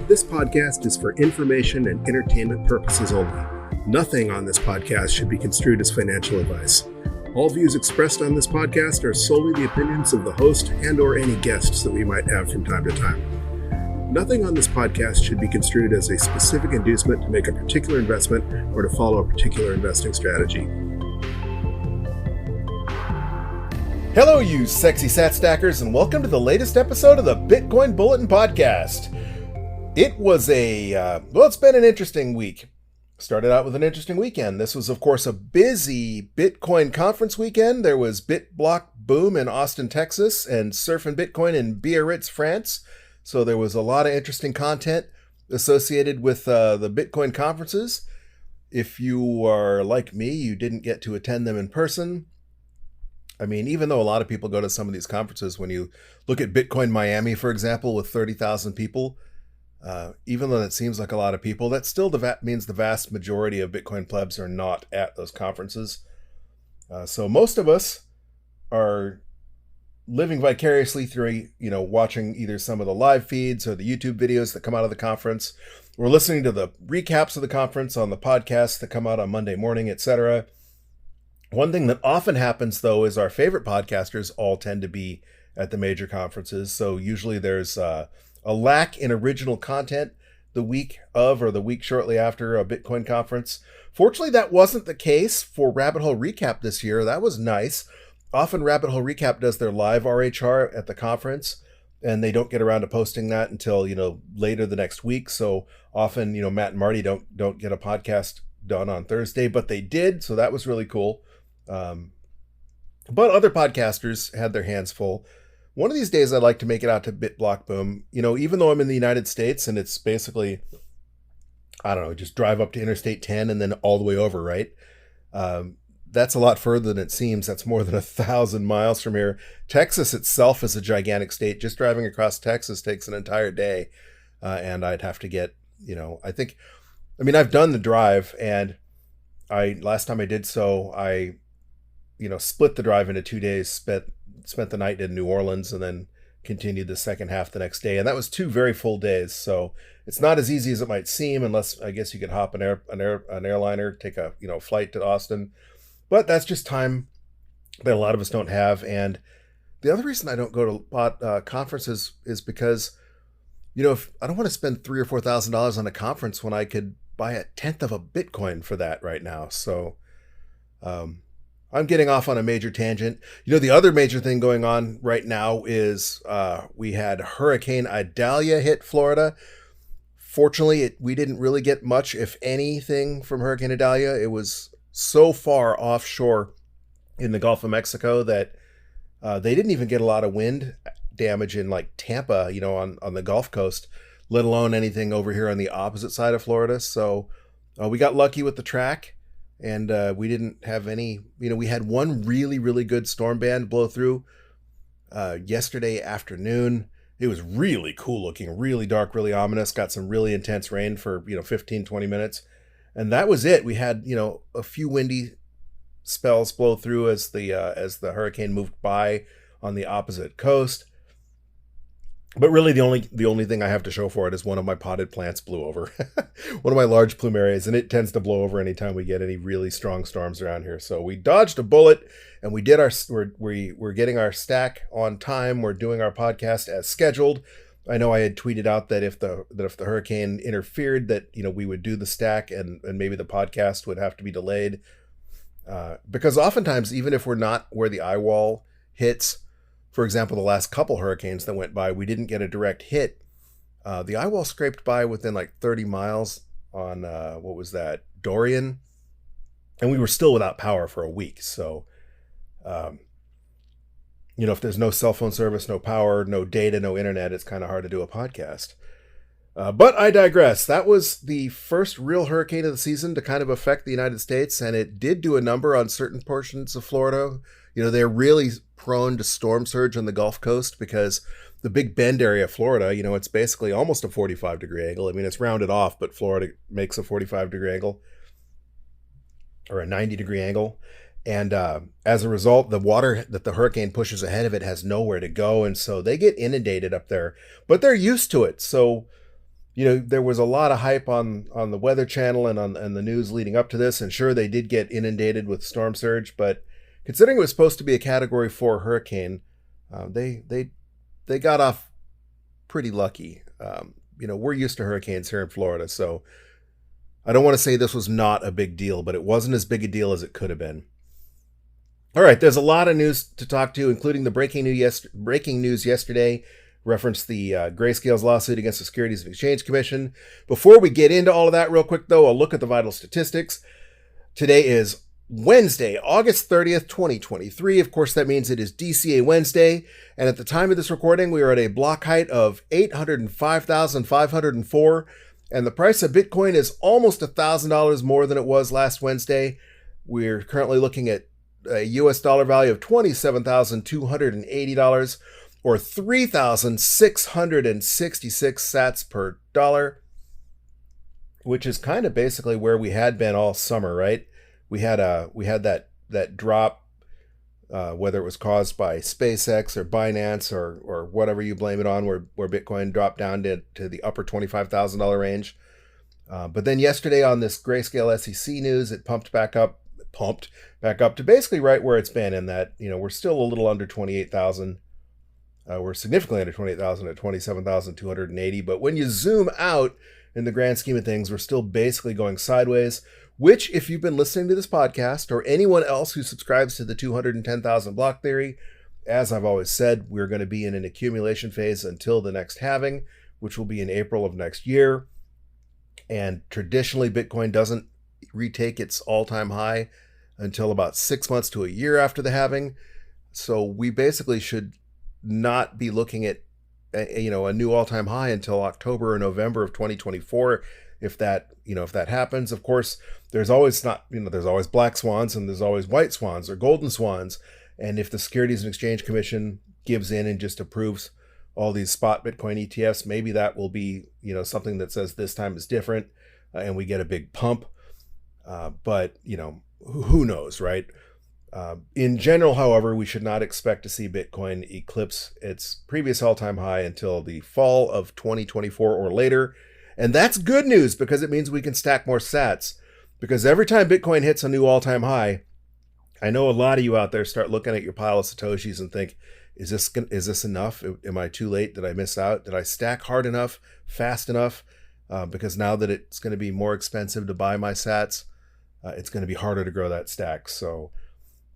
This podcast is for information and entertainment purposes only. Nothing on this podcast should be construed as financial advice. All views expressed on this podcast are solely the opinions of the host and/or any guests that we might have from time to time. Nothing on this podcast should be construed as a specific inducement to make a particular investment or to follow a particular investing strategy. Hello, you sexy sat stackers, and welcome to the latest episode of the Bitcoin Bulletin Podcast. It was it's been an interesting week. Started out with an interesting weekend. This was, of course, a busy Bitcoin conference weekend. There was BitBlock Boom in Austin, Texas, and Surf and Bitcoin in Biarritz, France. So there was a lot of interesting content associated with the Bitcoin conferences. If you are like me, you didn't get to attend them in person. I mean, even though a lot of people go to some of these conferences, when you look at Bitcoin Miami, for example, with 30,000 people, even though that seems like a lot of people, that still means the vast majority of Bitcoin plebs are not at those conferences. So most of us are living vicariously through, watching either some of the live feeds or the YouTube videos that come out of the conference. We're listening to the recaps of the conference on the podcasts that come out on Monday morning, etc. One thing that often happens, though, is our favorite podcasters all tend to be at the major conferences. So usually there's a lack in original content the week of or the week shortly after a Bitcoin conference. Fortunately, that wasn't the case for Rabbit Hole Recap this year. That was nice. Often Rabbit Hole Recap does their live RHR at the conference, and they don't get around to posting that until, later the next week. So often, Matt and Marty don't get a podcast done on Thursday, but they did. So that was really cool. But other podcasters had their hands full. One of these days, I'd like to make it out to BitBlock Boom. Even though I'm in the United States and it's basically, just drive up to Interstate 10 and then all the way over, right? That's a lot further than it seems. That's more than 1,000 miles from here. Texas itself is a gigantic state. Just driving across Texas takes an entire day. And I'd have to get, I've done the drive, and last time I did so, I split the drive into 2 days, spent the night in New Orleans, and then continued the second half the next day. And that was 2 very full days. So it's not as easy as it might seem, unless I guess you could hop an airliner, take a flight to Austin. But that's just time that a lot of us don't have. And the other reason I don't go to conferences is because, if I don't want to spend $3,000 or $4,000 on a conference when I could buy 1/10 of a Bitcoin for that right now. So I'm getting off on a major tangent. The other major thing going on right now is we had Hurricane Idalia hit Florida. Fortunately, we didn't really get much, if anything, from Hurricane Idalia. It was so far offshore in the Gulf of Mexico that they didn't even get a lot of wind damage in like Tampa, on the Gulf Coast, let alone anything over here on the opposite side of Florida. So we got lucky with the track. And we didn't have any, we had one really, really good storm band blow through yesterday afternoon. It was really cool looking, really dark, really ominous, got some really intense rain for, 15, 20 minutes. And that was it. We had, a few windy spells blow through as the hurricane moved by on the opposite coast. But really, the only thing I have to show for it is one of my potted plants blew over, one of my large plumerias, and it tends to blow over anytime we get any really strong storms around here. So we dodged a bullet, and we did we're getting our stack on time. We're doing our podcast as scheduled. I know I had tweeted out that if the hurricane interfered, that we would do the stack, and maybe the podcast would have to be delayed, because oftentimes, even if we're not where the eye wall hits. For example, the last couple hurricanes that went by, we didn't get a direct hit. The eye wall scraped by within like 30 miles on, Dorian. And we were still without power for a week. So, if there's no cell phone service, no power, no data, no internet, it's kind of hard to do a podcast. But I digress. That was the first real hurricane of the season to kind of affect the United States. And it did do a number on certain portions of Florida. They're really prone to storm surge on the Gulf Coast because the Big Bend area of Florida, it's basically almost a 45-degree angle. I mean, it's rounded off, but Florida makes a 45-degree angle or a 90-degree angle. And as a result, the water that the hurricane pushes ahead of it has nowhere to go. And so they get inundated up there, but they're used to it. So, there was a lot of hype on the Weather Channel and on the news leading up to this, and sure, they did get inundated with storm surge, but considering it was supposed to be a Category 4 hurricane, they got off pretty lucky. We're used to hurricanes here in Florida, so I don't want to say this was not a big deal, but it wasn't as big a deal as it could have been. All right, there's a lot of news to talk to, including the breaking news yesterday. Referenced the Grayscale's lawsuit against the Securities and Exchange Commission. Before we get into all of that real quick, though, I'll look at the vital statistics. Today is Wednesday, August 30th, 2023. Of course, that means it is DCA Wednesday. And at the time of this recording, we are at a block height of 805,504. And the price of Bitcoin is almost $1,000 more than it was last Wednesday. We're currently looking at a US dollar value of $27,280. Or 3,666 sats per dollar, which is kind of basically where we had been all summer, right? We had that drop, whether it was caused by SpaceX or Binance or whatever you blame it on, where Bitcoin dropped down to the upper $25,000 range. But then yesterday on this Grayscale SEC news, it pumped back up to basically right where it's been, in that we're still a little under 28,000. We're significantly under 28,000 at 27,280. But when you zoom out in the grand scheme of things, we're still basically going sideways, which, if you've been listening to this podcast or anyone else who subscribes to the 210,000 block theory, as I've always said, we're going to be in an accumulation phase until the next halving, which will be in April of next year. And traditionally, Bitcoin doesn't retake its all-time high until about 6 months to a year after the halving. So we basically should not be looking at a new all-time high until October or November of 2024, if that happens. Of course, there's always black swans and there's always white swans or golden swans, and if the Securities and Exchange Commission gives in and just approves all these spot Bitcoin ETFs, maybe that will be something that says this time is different, and we get a big pump. But who knows, right? In general, however, we should not expect to see Bitcoin eclipse its previous all-time high until the fall of 2024 or later. And that's good news, because it means we can stack more sats. Because every time Bitcoin hits a new all-time high, I know a lot of you out there start looking at your pile of Satoshis and think, is this enough? Am I too late? Did I miss out? Did I stack hard enough, fast enough? Because now that it's going to be more expensive to buy my sats, it's going to be harder to grow that stack. So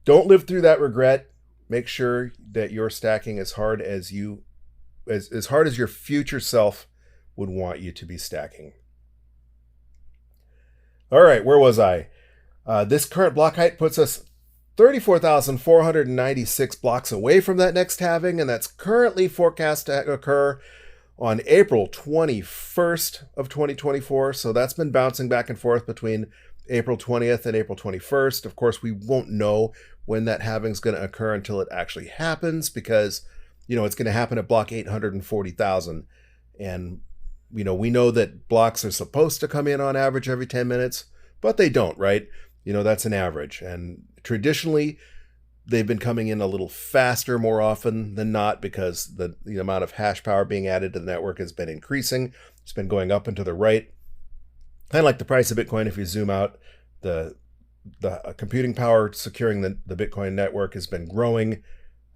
don't live through that regret. Make sure that you're stacking as hard as your future self would want you to be stacking. All right, where was I? This current block height puts us 34,496 blocks away from that next halving, and that's currently forecast to occur on April 21st of 2024. So that's been bouncing back and forth between April 20th and April 21st. Of course, we won't know when that halving is going to occur until it actually happens, because it's going to happen at block 840,000, and we know that blocks are supposed to come in on average every 10 minutes, but they don't, right? That's an average, and traditionally they've been coming in a little faster more often than not, because the amount of hash power being added to the network has been increasing. It's been going up and to the right. Kind of like the price of Bitcoin, if you zoom out, the computing power securing the Bitcoin network has been growing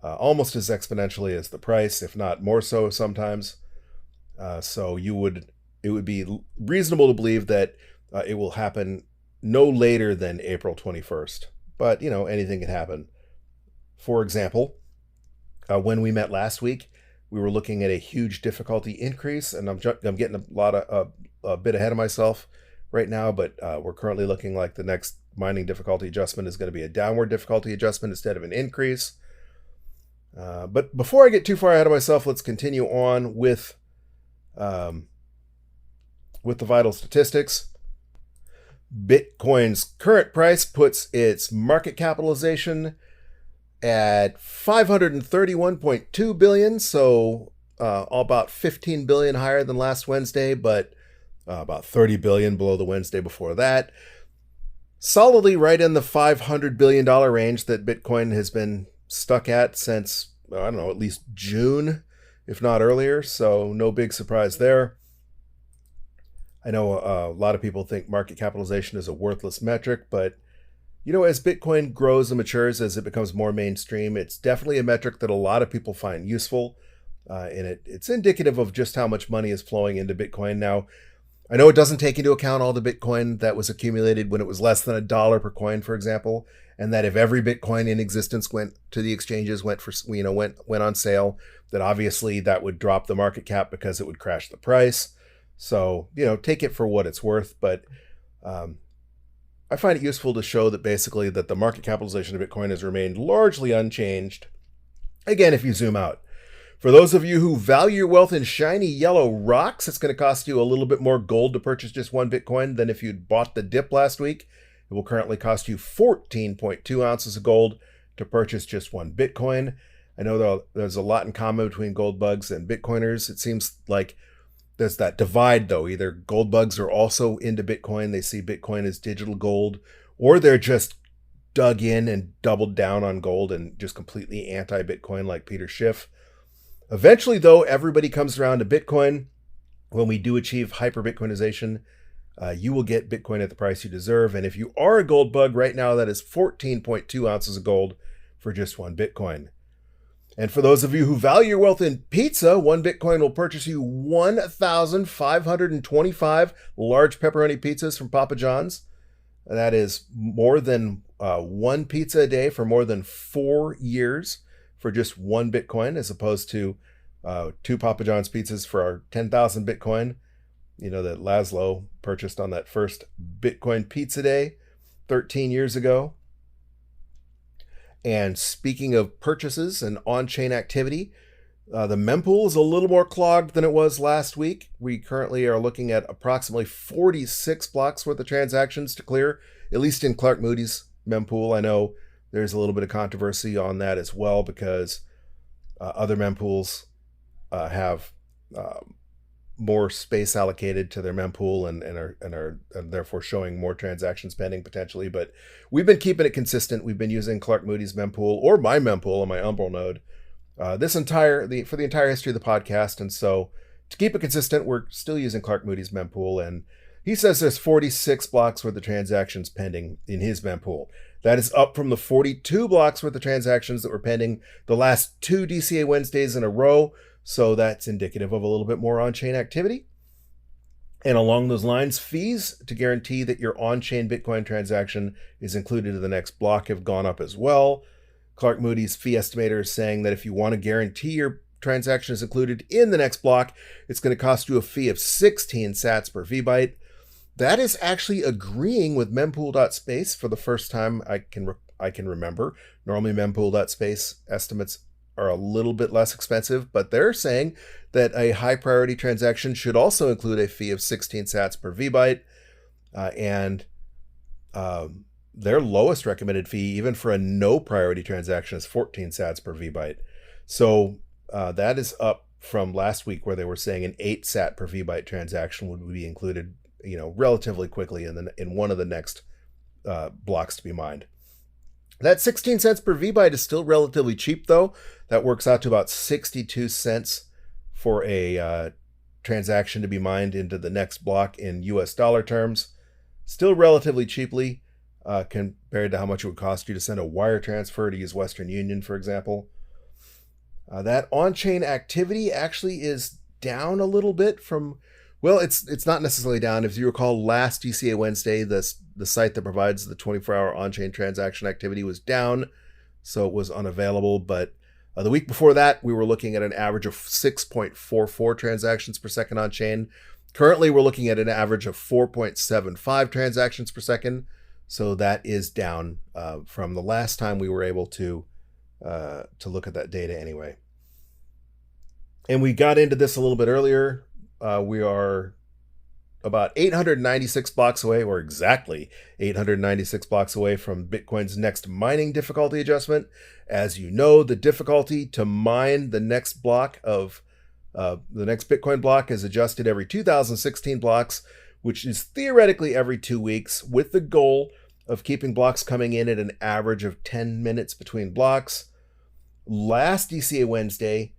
almost as exponentially as the price, if not more so sometimes. So it would be reasonable to believe that it will happen no later than April 21st. But, anything can happen. For example, when we met last week, we were looking at a huge difficulty increase, and I'm getting a bit ahead of myself right now, but we're currently looking like the next mining difficulty adjustment is going to be a downward difficulty adjustment instead of an increase. But before I get too far ahead of myself, let's continue on with the vital statistics. Bitcoin's current price puts its market capitalization at $531.2 billion, so about 15 billion higher than last Wednesday, but about 30 billion below the Wednesday before that. Solidly right in the $500 billion range that Bitcoin has been stuck at since, at least June, if not earlier, so no big surprise there. I know a lot of people think market capitalization is a worthless metric, but as Bitcoin grows and matures, as it becomes more mainstream, it's definitely a metric that a lot of people find useful. And it's indicative of just how much money is flowing into Bitcoin. Now, I know it doesn't take into account all the Bitcoin that was accumulated when it was less than $1 per coin, for example, and that if every Bitcoin in existence went to the exchanges, went on sale, that obviously that would drop the market cap because it would crash the price. So, take it for what it's worth. But I find it useful to show that basically that the market capitalization of Bitcoin has remained largely unchanged. Again, if you zoom out. For those of you who value your wealth in shiny yellow rocks, it's going to cost you a little bit more gold to purchase just one Bitcoin than if you'd bought the dip last week. It will currently cost you 14.2 ounces of gold to purchase just one Bitcoin. I know there's a lot in common between gold bugs and Bitcoiners. It seems like there's that divide, though. Either gold bugs are also into Bitcoin, they see Bitcoin as digital gold, or they're just dug in and doubled down on gold and just completely anti-Bitcoin like Peter Schiff. Eventually, though, everybody comes around to Bitcoin. When we do achieve hyper-Bitcoinization, you will get Bitcoin at the price you deserve. And if you are a gold bug right now, that is 14.2 ounces of gold for just one Bitcoin. And for those of you who value your wealth in pizza, one Bitcoin will purchase you 1,525 large pepperoni pizzas from Papa John's. That is more than one pizza a day for more than 4 years for just one Bitcoin, as opposed to 2 Papa John's pizzas for our 10,000 Bitcoin, that Laszlo purchased on that first Bitcoin pizza day 13 years ago. And speaking of purchases and on-chain activity, the mempool is a little more clogged than it was last week. We currently are looking at approximately 46 blocks worth of transactions to clear, at least in Clark Moody's mempool. I know there's a little bit of controversy on that as well, because other mempools have more space allocated to their mempool and are therefore showing more transactions pending potentially. But we've been keeping it consistent. We've been using Clark Moody's mempool, or my mempool on my Umbral node, for the entire history of the podcast. And so to keep it consistent, we're still using Clark Moody's mempool. And he says there's 46 blocks worth of transactions pending in his mempool. That is up from the 42 blocks worth of transactions that were pending the last 2 DCA Wednesdays in a row. So that's indicative of a little bit more on-chain activity. And along those lines, fees to guarantee that your on-chain Bitcoin transaction is included in the next block have gone up as well. Clark Moody's fee estimator is saying that if you want to guarantee your transaction is included in the next block, it's going to cost you a fee of 16 sats per VByte. That is actually agreeing with mempool.space for the first time I can remember. Normally mempool.space estimates are a little bit less expensive, but they're saying that a high priority transaction should also include a fee of 16 sats per VByte. And their lowest recommended fee, even for a no priority transaction, is 14 sats per VByte. So that is up from last week, where they were saying an 8 sat per VByte transaction would be included, relatively quickly in one of the next blocks to be mined. That 16 cents per VByte is still relatively cheap, though. That works out to about 62 cents for a transaction to be mined into the next block in US dollar terms. Still relatively cheaply compared to how much it would cost you to send a wire transfer to use Western Union, for example. That on-chain activity actually is down a little bit from... Well, it's not necessarily down. If you recall, last DCA Wednesday, the site that provides the 24-hour on-chain transaction activity was down, so it was unavailable. But the week before that, we were looking at an average of 6.44 transactions per second on-chain. Currently, we're looking at an average of 4.75 transactions per second, so that is down from the last time we were able to look at that data anyway. And we got into this a little bit earlier. We are about 896 blocks away, or exactly 896 blocks away from Bitcoin's next mining difficulty adjustment. As you know, the difficulty to mine the next block of the next Bitcoin block is adjusted every 2016 blocks, which is theoretically every 2 weeks, with the goal of keeping blocks coming in at an average of 10 minutes between blocks. Last DCA Wednesday,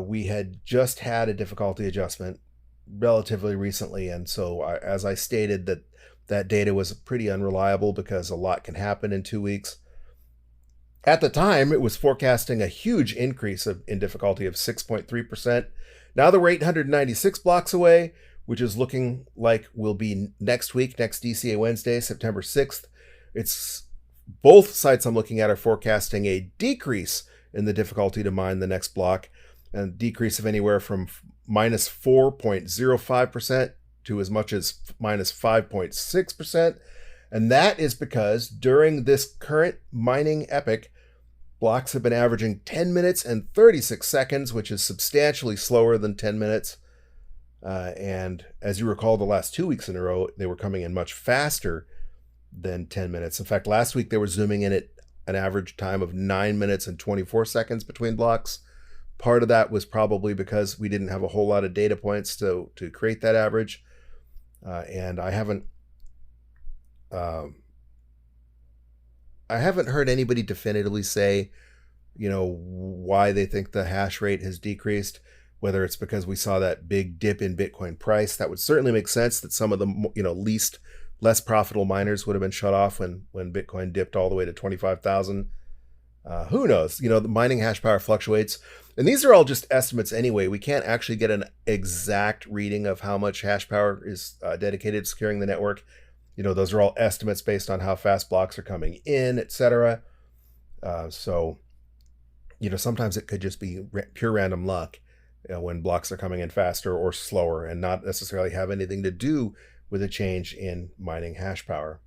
we had just had a difficulty adjustment relatively recently. And so as I stated, that data was pretty unreliable because a lot can happen in 2 weeks. At the time, it was forecasting a huge increase in difficulty of 6.3%. Now that we're 896 blocks away, which is looking like will be next week, next DCA Wednesday, September 6th. It's both sites I'm looking at are forecasting a decrease in the difficulty to mine the next block, and a decrease of anywhere from minus 4.05% to as much as minus 5.6%. And that is because during this current mining epoch, blocks have been averaging 10 minutes and 36 seconds, which is substantially slower than 10 minutes. And as you recall, the last 2 weeks in a row, they were coming in much faster than 10 minutes. In fact, last week they were zooming in at an average time of 9 minutes and 24 seconds between blocks. Part of that was probably because we didn't have a whole lot of data points to create that average. And I haven't heard anybody definitively say, why they think the hash rate has decreased, whether it's because we saw that big dip in Bitcoin price. That would certainly make sense that some of the, less profitable miners would have been shut off when Bitcoin dipped all the way to 25,000. Who knows? The mining hash power fluctuates. And these are all just estimates anyway. We can't actually get an exact reading of how much hash power is dedicated to securing the network. Those are all estimates based on how fast blocks are coming in, etc. So, sometimes it could just be pure random luck when blocks are coming in faster or slower and not necessarily have anything to do with a change in mining hash power.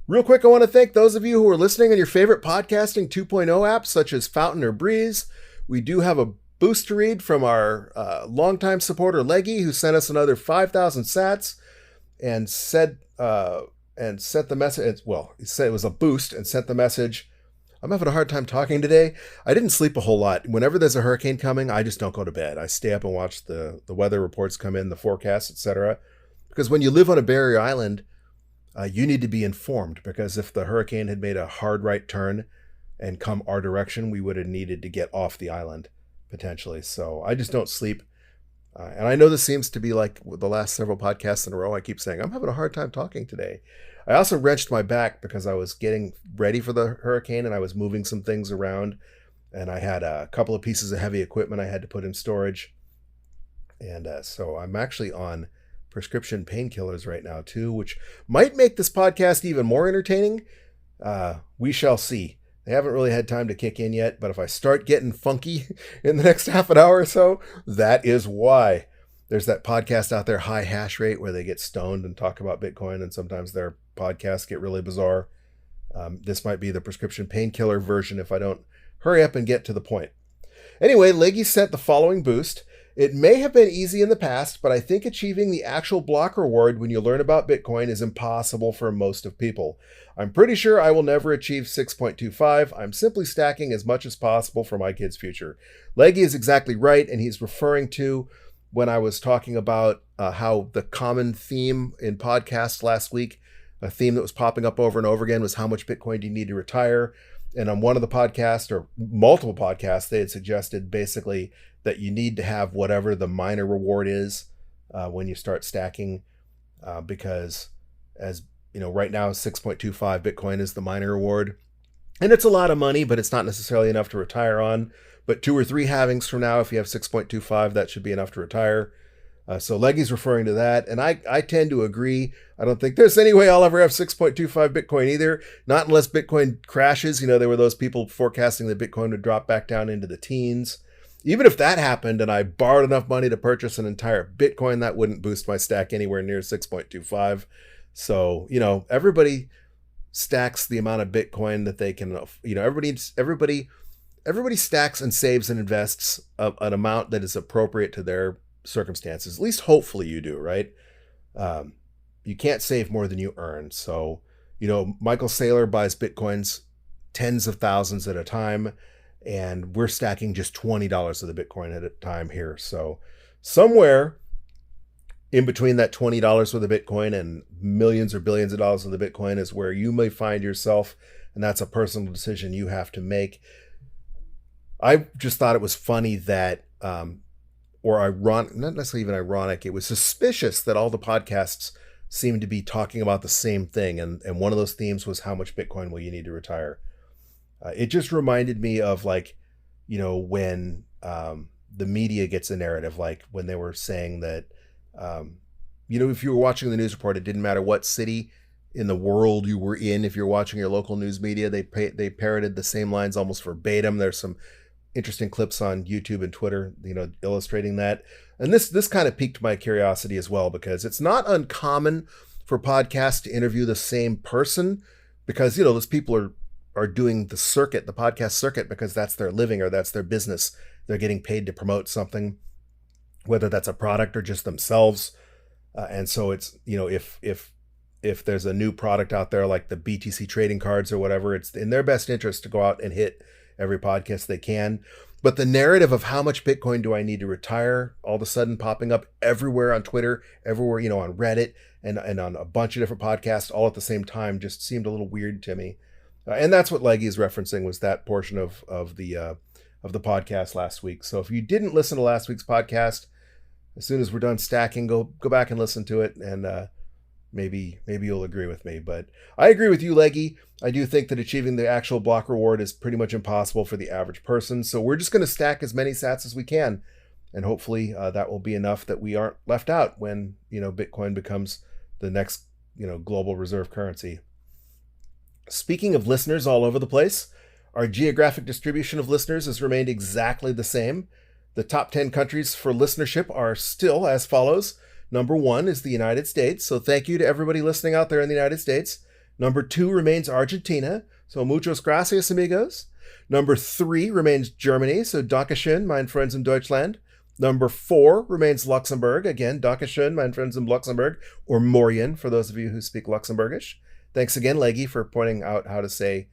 Real quick, I want to thank those of you who are listening on your favorite podcasting 2.0 apps such as Fountain or Breeze. We do have a boost to read from our longtime supporter Leggy, who sent us another 5,000 sats and sent the message. Well, he said it was a boost and sent the message. I'm having a hard time talking today. I didn't sleep a whole lot. Whenever there's a hurricane coming, I just don't go to bed. I stay up and watch the weather reports come in, the forecasts, etc. Because when you live on a barrier island, you need to be informed, because if the hurricane had made a hard right turn and come our direction, we would have needed to get off the island, potentially. So I just don't sleep. And I know this seems to be like the last several podcasts in a row. I keep saying, I'm having a hard time talking today. I also wrenched my back because I was getting ready for the hurricane and I was moving some things around. And I had a couple of pieces of heavy equipment I had to put in storage. And so I'm actually on prescription painkillers right now too, which might make this podcast even more entertaining. We shall see. They haven't really had time to kick in yet, but if I start getting funky in the next half an hour or so, that is why. There's that podcast out there, High Hash Rate, where they get stoned and talk about Bitcoin, and sometimes their podcasts get really bizarre. This might be the prescription painkiller version if I don't hurry up and get to the point. Anyway, Leggy sent the following boost. It may have been easy in the past, but I think achieving the actual block reward when you learn about Bitcoin is impossible for most of people. I'm pretty sure I will never achieve 6.25. I'm simply stacking as much as possible for my kids' future. Leggy is exactly right, and he's referring to when I was talking about how the common theme in podcasts last week, a theme that was popping up over and over again, was how much Bitcoin do you need to retire? And on one of the podcasts, or multiple podcasts, they had suggested basically that you need to have whatever the miner reward is when you start stacking, because as right now 6.25 Bitcoin is the miner reward, and it's a lot of money, but it's not necessarily enough to retire on. But 2 or 3 halvings from now, if you have 6.25, that should be enough to retire. So Leggy's referring to that, and I tend to agree. I don't think there's any way I'll ever have 6.25 Bitcoin either, not unless Bitcoin crashes. There were those people forecasting that Bitcoin would drop back down into the teens. Even if that happened and I borrowed enough money to purchase an entire Bitcoin, that wouldn't boost my stack anywhere near 6.25. So, everybody stacks the amount of Bitcoin that they can, everybody stacks and saves and invests an amount that is appropriate to their circumstances. At least hopefully you do, right? You can't save more than you earn. So, Michael Saylor buys Bitcoins tens of thousands at a time, and we're stacking just $20 of the Bitcoin at a time here. So somewhere in between that $20 worth of Bitcoin and millions or billions of dollars of the Bitcoin is where you may find yourself, and that's a personal decision you have to make. I just thought it was funny that or ironic, not necessarily even ironic, it was suspicious that all the podcasts seemed to be talking about the same thing. And one of those themes was how much Bitcoin will you need to retire? It just reminded me of like, when the media gets a narrative, like when they were saying that, if you were watching the news report, it didn't matter what city in the world you were in. If you're watching your local news media, they parroted the same lines almost verbatim. There's some interesting clips on YouTube and Twitter, illustrating that. And this kind of piqued my curiosity as well, because it's not uncommon for podcasts to interview the same person, because, those people are doing the podcast circuit, because that's their living or that's their business. They're getting paid to promote something, whether that's a product or just themselves. And so it's, if there's a new product out there like the BTC trading cards or whatever, it's in their best interest to go out and hit every podcast they can. But the narrative of how much Bitcoin do I need to retire, all of a sudden popping up everywhere on Twitter, everywhere, on Reddit and on a bunch of different podcasts all at the same time, just seemed a little weird to me. And that's what Leggy is referencing, was that portion of the podcast last week. So if you didn't listen to last week's podcast, as soon as we're done stacking, go back and listen to it, and maybe you'll agree with me. But I agree with you, Leggy. I do think that achieving the actual block reward is pretty much impossible for the average person. So we're just going to stack as many sats as we can, and hopefully that will be enough that we aren't left out when Bitcoin becomes the next global reserve currency. Speaking of listeners all over the place, our geographic distribution of listeners has remained exactly the same. The top 10 countries for listenership are still as follows. Number 1 is the United States, so thank you to everybody listening out there in the United States. Number 2 remains Argentina, so muchos gracias, amigos. Number 3 remains Germany, so Dankeschön, mein Friends in Deutschland. Number 4 remains Luxembourg, again, Dankeschön, mein Friends in Luxembourg, or Morien, for those of you who speak Luxembourgish. Thanks again, Leggy, for pointing out how to say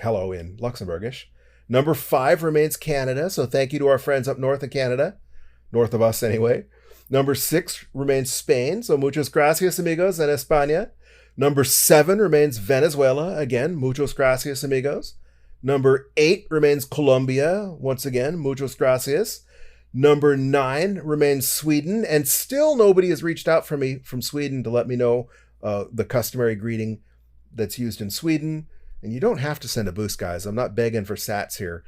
hello in Luxembourgish. Number 5 remains Canada, so thank you to our friends up north in Canada, north of us anyway. Number 6 remains Spain, so muchos gracias, amigos, en España. Number 7 remains Venezuela, again, muchos gracias, amigos. Number 8 remains Colombia, once again, muchos gracias. Number 9 remains Sweden, and still nobody has reached out for me from Sweden to let me know the customary greeting that's used in Sweden. And you don't have to send a boost, guys. I'm not begging for sats here.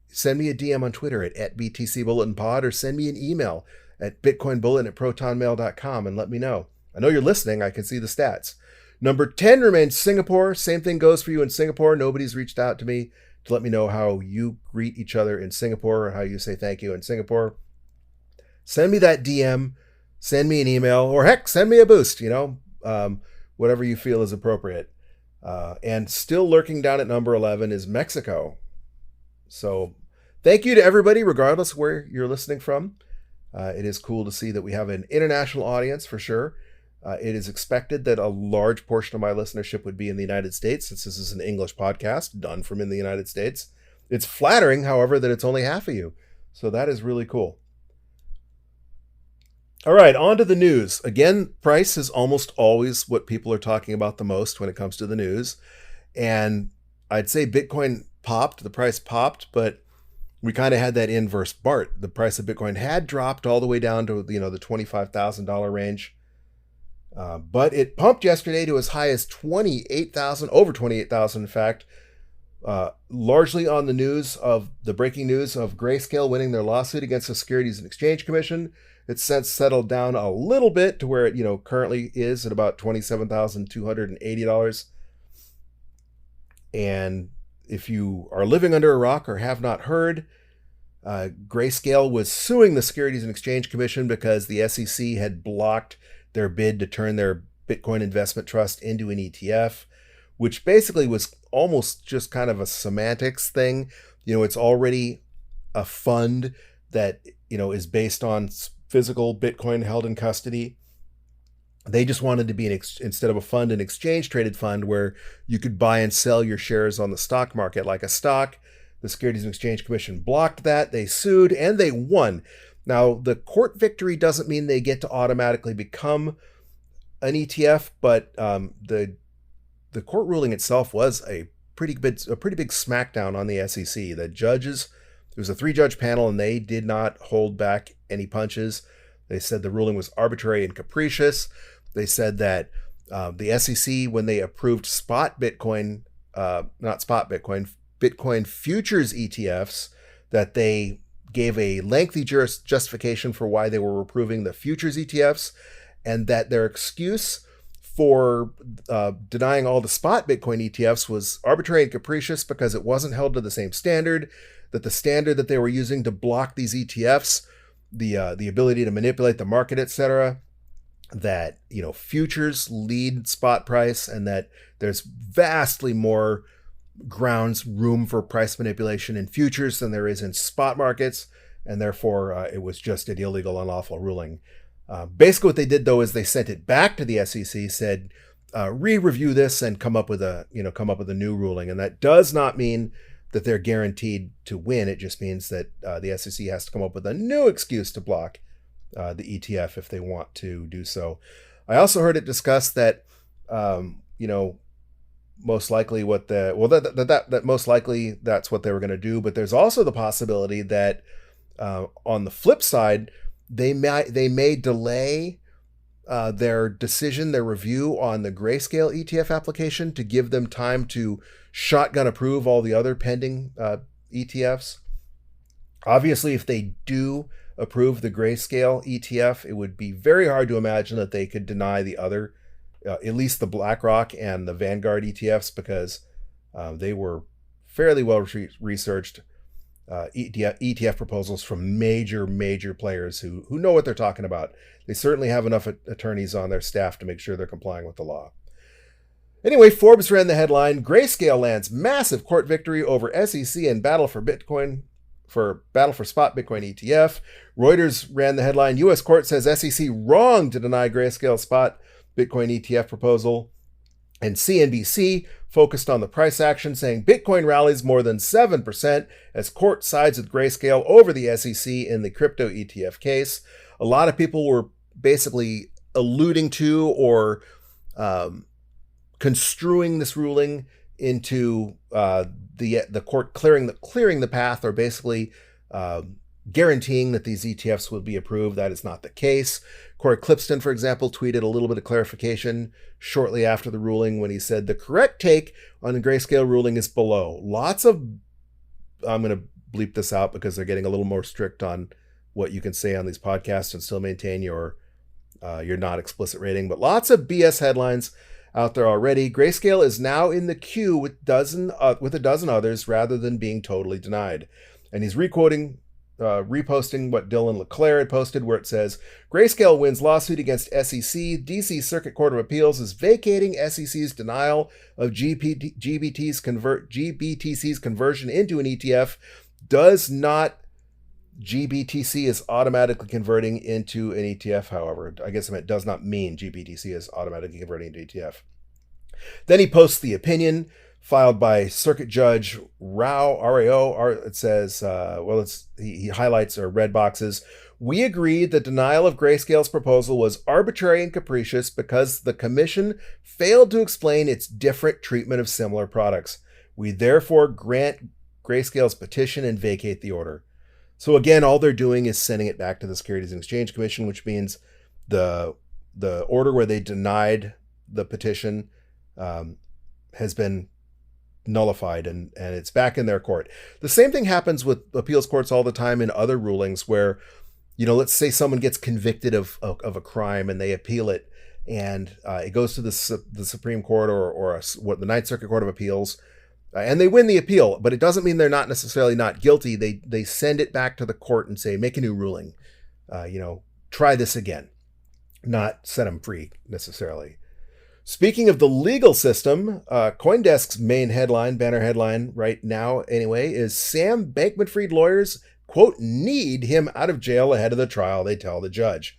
Send me a DM on Twitter at BTC Bulletin Pod, or send me an email at bitcoinbulletin@protonmail.com and let me know. I know you're listening. I can see the stats. Number 10 remains Singapore. Same thing goes for you in Singapore. Nobody's reached out to me to let me know how you greet each other in Singapore, or how you say thank you in Singapore. Send me that DM, send me an email, or heck, send me a boost, whatever you feel is appropriate. And still lurking down at number 11 is Mexico. So thank you to everybody, regardless of where you're listening from. It is cool to see that we have an international audience for sure. It is expected that a large portion of my listenership would be in the United States, since this is an English podcast done from in the United States. It's flattering, however, that it's only half of you. So that is really cool. All right, on to the news. Again, price is almost always what people are talking about the most when it comes to the news. And I'd say Bitcoin popped, the price popped, but we kind of had that inverse BART. The price of Bitcoin had dropped all the way down to the $25,000 range. But it pumped yesterday to as high as 28,000, over 28,000 in fact, largely on the news of the breaking news of Grayscale winning their lawsuit against the Securities and Exchange Commission. It's since settled down a little bit to where it currently is at about $27,280. And if you are living under a rock or have not heard, Grayscale was suing the Securities and Exchange Commission because the SEC had blocked their bid to turn their Bitcoin investment trust into an ETF, which basically was almost just kind of a semantics thing. It's already a fund that, is based on physical Bitcoin held in custody. They just wanted to be, instead of a fund, an exchange traded fund where you could buy and sell your shares on the stock market like a stock. The Securities and Exchange Commission blocked that. They sued and they won. Now, the court victory doesn't mean they get to automatically become an ETF, but the court ruling itself was a pretty big smackdown on the SEC. The judges It was a 3-judge panel, and they did not hold back any punches. They said the ruling was arbitrary and capricious. They said that the SEC, when they approved Bitcoin futures ETFs, that they gave a lengthy justification for why they were approving the futures ETFs, and that their excuse for denying all the spot Bitcoin ETFs was arbitrary and capricious because it wasn't held to the same standard, that the standard that they were using to block these ETFs, the ability to manipulate the market, etc., that, futures lead spot price, and that there's vastly more room for price manipulation in futures than there is in spot markets, and therefore it was just an illegal, unlawful ruling. Basically what they did, though, is they sent it back to the SEC, said, re-review this and come up with a new ruling. And that does not mean that they're guaranteed to win. It just means that the SEC has to come up with a new excuse to block the ETF if they want to do so. I also heard it discussed that, most likely most likely that's what they were going to do. But there's also the possibility that on the flip side, they may delay their review on the Grayscale ETF application to give them time to shotgun approve all the other pending ETFs. Obviously, if they do approve the Grayscale ETF, it would be very hard to imagine that they could deny the other, at least the BlackRock and the Vanguard ETFs, because they were fairly well researched ETF proposals from major players who know what they're talking about. They certainly have enough attorneys on their staff to make sure they're complying with the law. Anyway, Forbes ran the headline, Grayscale lands massive court victory over SEC in battle for spot Bitcoin ETF. Reuters ran the headline, U.S. court says SEC wrong to deny Grayscale spot Bitcoin ETF proposal. And CNBC focused on the price action, saying Bitcoin rallies more than 7% as court sides with Grayscale over the SEC in the crypto ETF case. A lot of people were basically alluding to or construing this ruling into the court clearing the path, or basically guaranteeing that these ETFs will be approved. That is not the case. Corey Clipston, for example, tweeted a little bit of clarification shortly after the ruling when he said the correct take on the Grayscale ruling is below. I'm going to bleep this out because they're getting a little more strict on what you can say on these podcasts and still maintain your not explicit rating, but lots of BS headlines out there already. Grayscale is now in the queue with a dozen others rather than being totally denied. And he's reposting what Dylan LeClaire had posted, where it says, Grayscale wins lawsuit against SEC. DC Circuit Court of Appeals is vacating SEC's denial of GBTC's conversion into an ETF. GBTC is automatically converting into an ETF, however. I guess it does not mean GBTC is automatically converting into ETF. Then he posts the opinion filed by Circuit Judge Rao, R-A-O. It says, he highlights or red boxes. We agree the denial of Grayscale's proposal was arbitrary and capricious because the commission failed to explain its different treatment of similar products. We therefore grant Grayscale's petition and vacate the order. So again, all they're doing is sending it back to the Securities and Exchange Commission, which means the order where they denied the petition has been nullified and it's back in their court. The same thing happens with appeals courts all the time in other rulings where, let's say someone gets convicted of a crime and they appeal it, and it goes to the Supreme Court or the Ninth Circuit Court of Appeals, and they win the appeal, but it doesn't mean they're not necessarily not guilty. They send it back to the court and say, make a new ruling, try this again, not set them free necessarily. Speaking of the legal system, CoinDesk's main banner headline right now anyway, is Sam Bankman-Fried lawyers, quote, need him out of jail ahead of the trial, they tell the judge.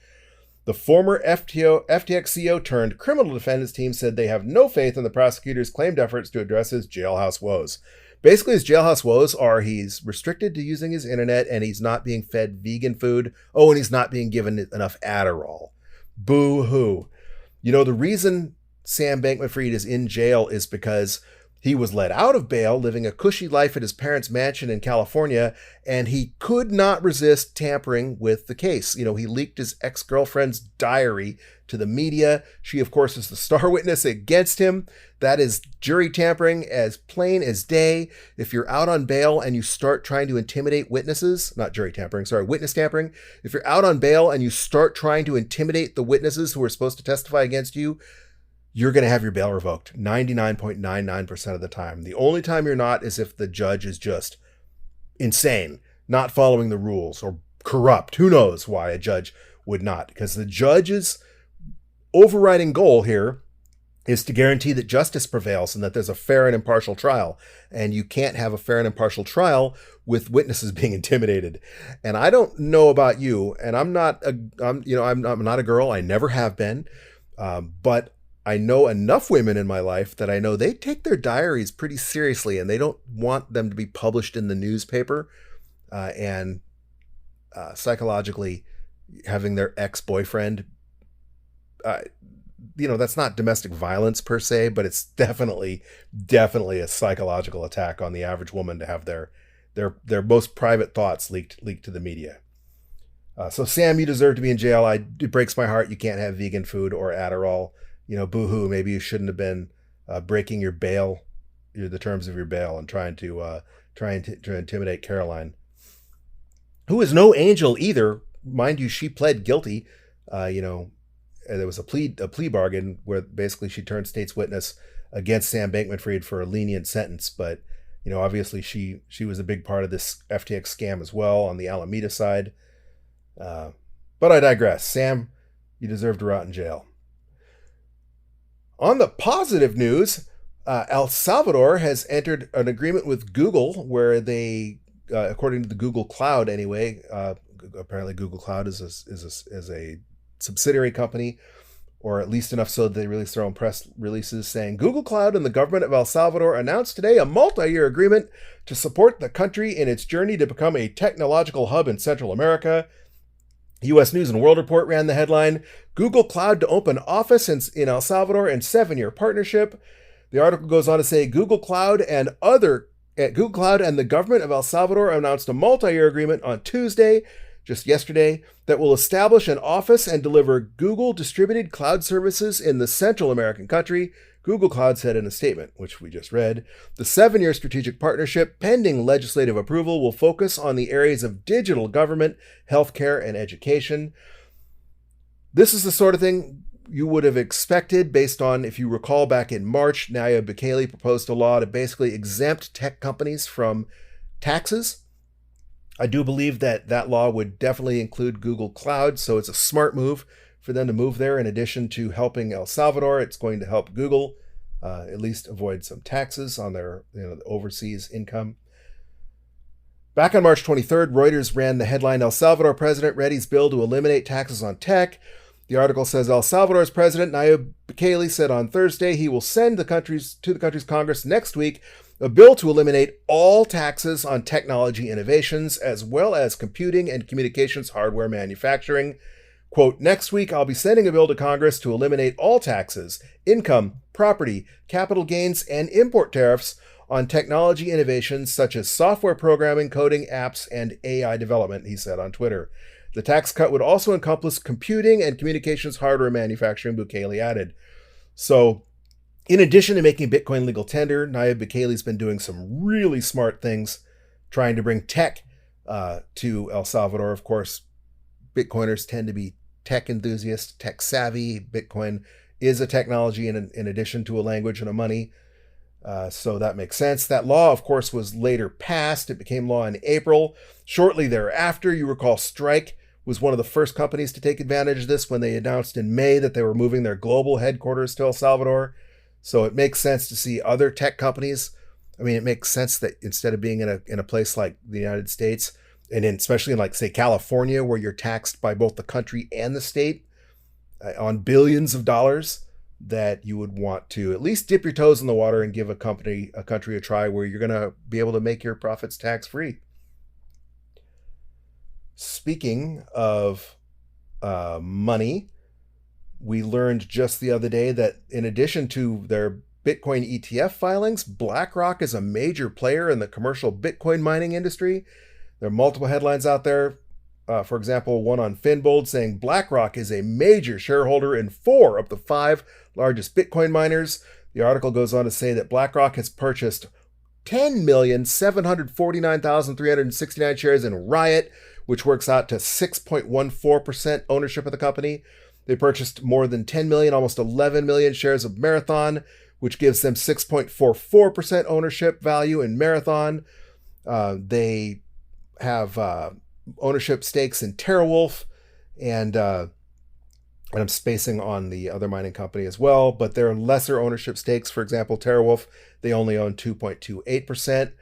The former FTX CEO turned criminal defendants team said they have no faith in the prosecutor's claimed efforts to address his jailhouse woes. Basically, his jailhouse woes are he's restricted to using his internet and he's not being fed vegan food. Oh, and he's not being given enough Adderall. Boo-hoo. The reason Sam Bankman-Fried is in jail is because He was let out of bail, living a cushy life at his parents' mansion in California, and he could not resist tampering with the case. He leaked his ex-girlfriend's diary to the media. She, of course, is the star witness against him. That is jury tampering as plain as day. If you're out on bail and you start trying to intimidate witnesses, not jury tampering, sorry, witness tampering. If you're out on bail and you start trying to intimidate the witnesses who are supposed to testify against you, you're going to have your bail revoked 99.99% of the time. The only time you're not is if the judge is just insane, not following the rules, or corrupt. Who knows why a judge would not? Because the judge's overriding goal here is to guarantee that justice prevails and that there's a fair and impartial trial. And you can't have a fair and impartial trial with witnesses being intimidated. And I don't know about you, and I'm not a girl. I never have been, but I know enough women in my life that I know they take their diaries pretty seriously, and they don't want them to be published in the newspaper. And psychologically, having their ex-boyfriend, that's not domestic violence per se, but it's definitely a psychological attack on the average woman to have their most private thoughts leaked to the media. So Sam, you deserve to be in jail. It breaks my heart you can't have vegan food or Adderall. Boo-hoo, maybe you shouldn't have been breaking your bail, the terms of your bail, and trying to intimidate Caroline, who is no angel either. Mind you, she pled guilty. There was a plea bargain where basically she turned state's witness against Sam Bankman-Fried for a lenient sentence. But, obviously she was a big part of this FTX scam as well on the Alameda side. But I digress. Sam, you deserve to rot in jail. On the positive news, El Salvador has entered an agreement with Google where they, according to the Google Cloud anyway, apparently Google Cloud is a subsidiary company, or at least enough so that they release their own press releases saying Google Cloud and the government of El Salvador announced today a multi-year agreement to support the country in its journey to become a technological hub in Central America. U.S. News and World Report ran the headline, Google Cloud to open office in El Salvador in 7-year partnership. The article goes on to say Google Cloud and the government of El Salvador announced a multi-year agreement on Tuesday, just yesterday, that will establish an office and deliver Google distributed cloud services in the Central American country, Google Cloud said in a statement, which we just read. The 7-year strategic partnership, pending legislative approval, will focus on the areas of digital government, healthcare, and education. This is the sort of thing you would have expected based on, if you recall back in March, Nayib Bukele proposed a law to basically exempt tech companies from taxes. I do believe that law would definitely include Google Cloud, so it's a smart move for them to move there. In addition to helping El Salvador, it's going to help Google at least avoid some taxes on their overseas income. Back on March 23rd, Reuters ran the headline, El Salvador president readies bill to eliminate taxes on tech. The article says El Salvador's president, Nayib Bukele, said on Thursday he will send to the country's Congress next week a bill to eliminate all taxes on technology innovations, as well as computing and communications hardware manufacturing. Quote, next week, I'll be sending a bill to Congress to eliminate all taxes, income, property, capital gains, and import tariffs on technology innovations such as software programming, coding, apps, and AI development, he said on Twitter. The tax cut would also encompass computing and communications hardware manufacturing, Bukele added. So, in addition to making Bitcoin legal tender, Nayib Bukele's been doing some really smart things, trying to bring tech to El Salvador. Of course, Bitcoiners tend to be tech enthusiasts, tech savvy. Bitcoin is a technology in addition to a language and a money. So that makes sense. That law, of course, was later passed. It became law in April. Shortly thereafter, you recall Strike was one of the first companies to take advantage of this when they announced in May that they were moving their global headquarters to El Salvador. So it makes sense to see other tech companies. I mean, it makes sense that instead of being in a place like the United States, and especially in, like, say, California, where you're taxed by both the country and the state on billions of dollars, that you would want to at least dip your toes in the water and give a country a try where you're going to be able to make your profits tax-free. Speaking of money, we learned just the other day that in addition to their Bitcoin ETF filings, BlackRock is a major player in the commercial Bitcoin mining industry. There are multiple headlines out there. For example, one on Finbold saying BlackRock is a major shareholder in 4 of the 5 largest Bitcoin miners. The article goes on to say that BlackRock has purchased 10,749,369 shares in Riot, which works out to 6.14% ownership of the company. They purchased more than 10 million, almost 11 million shares of Marathon, which gives them 6.44% ownership value in Marathon. They have ownership stakes in TeraWulf, and I'm spacing on the other mining company as well, but there are lesser ownership stakes. For example, TeraWulf, they only own 2.28%.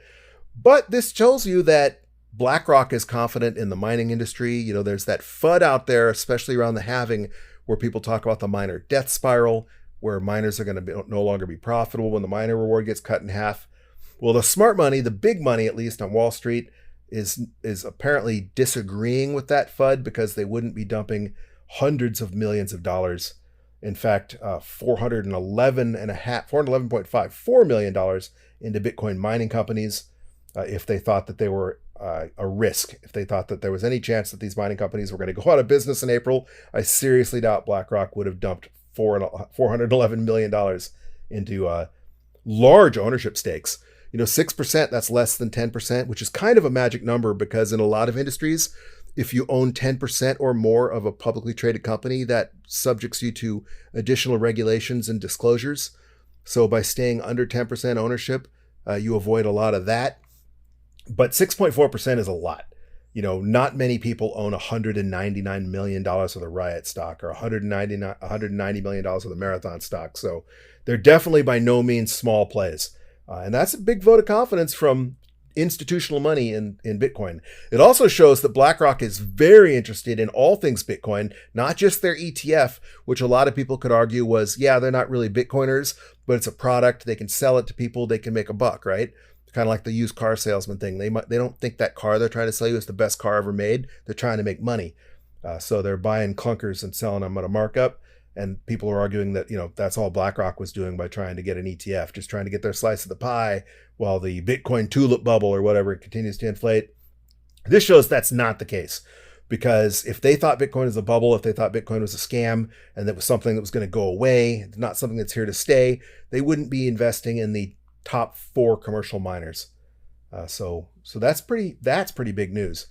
But this shows you that BlackRock is confident in the mining industry. You know, there's that FUD out there, especially around the halving, where people talk about the miner death spiral, where miners are going to no longer be profitable when the miner reward gets cut in half. Well, the smart money, the big money, at least on Wall Street, is apparently disagreeing with that FUD, because they wouldn't be dumping hundreds of millions of dollars. In fact, $411.54 million into Bitcoin mining companies if they thought that they were a risk, if they thought that there was any chance that these mining companies were going to go out of business in April. I seriously doubt BlackRock would have dumped $411 million into large ownership stakes. 6%, that's less than 10%, which is kind of a magic number, because in a lot of industries, if you own 10% or more of a publicly traded company, that subjects you to additional regulations and disclosures. So by staying under 10% ownership, you avoid a lot of that. But 6.4% is a lot. Not many people own $199 million of the Riot stock, or $190 million of the Marathon stock. So they're definitely by no means small plays. And that's a big vote of confidence from institutional money in Bitcoin. It also shows that BlackRock is very interested in all things Bitcoin, not just their ETF, which a lot of people could argue was, yeah, they're not really Bitcoiners, but it's a product. They can sell it to people. They can make a buck, right? Kind of like the used car salesman thing. They don't think that car they're trying to sell you is the best car ever made. They're trying to make money. So they're buying clunkers and selling them at a markup. And people are arguing that, that's all BlackRock was doing by trying to get an ETF, just trying to get their slice of the pie while the Bitcoin tulip bubble or whatever continues to inflate. This shows that's not the case, because if they thought Bitcoin was a bubble, if they thought Bitcoin was a scam and that was something that was going to go away, not something that's here to stay, they wouldn't be investing in the top 4 commercial miners. So that's pretty big news,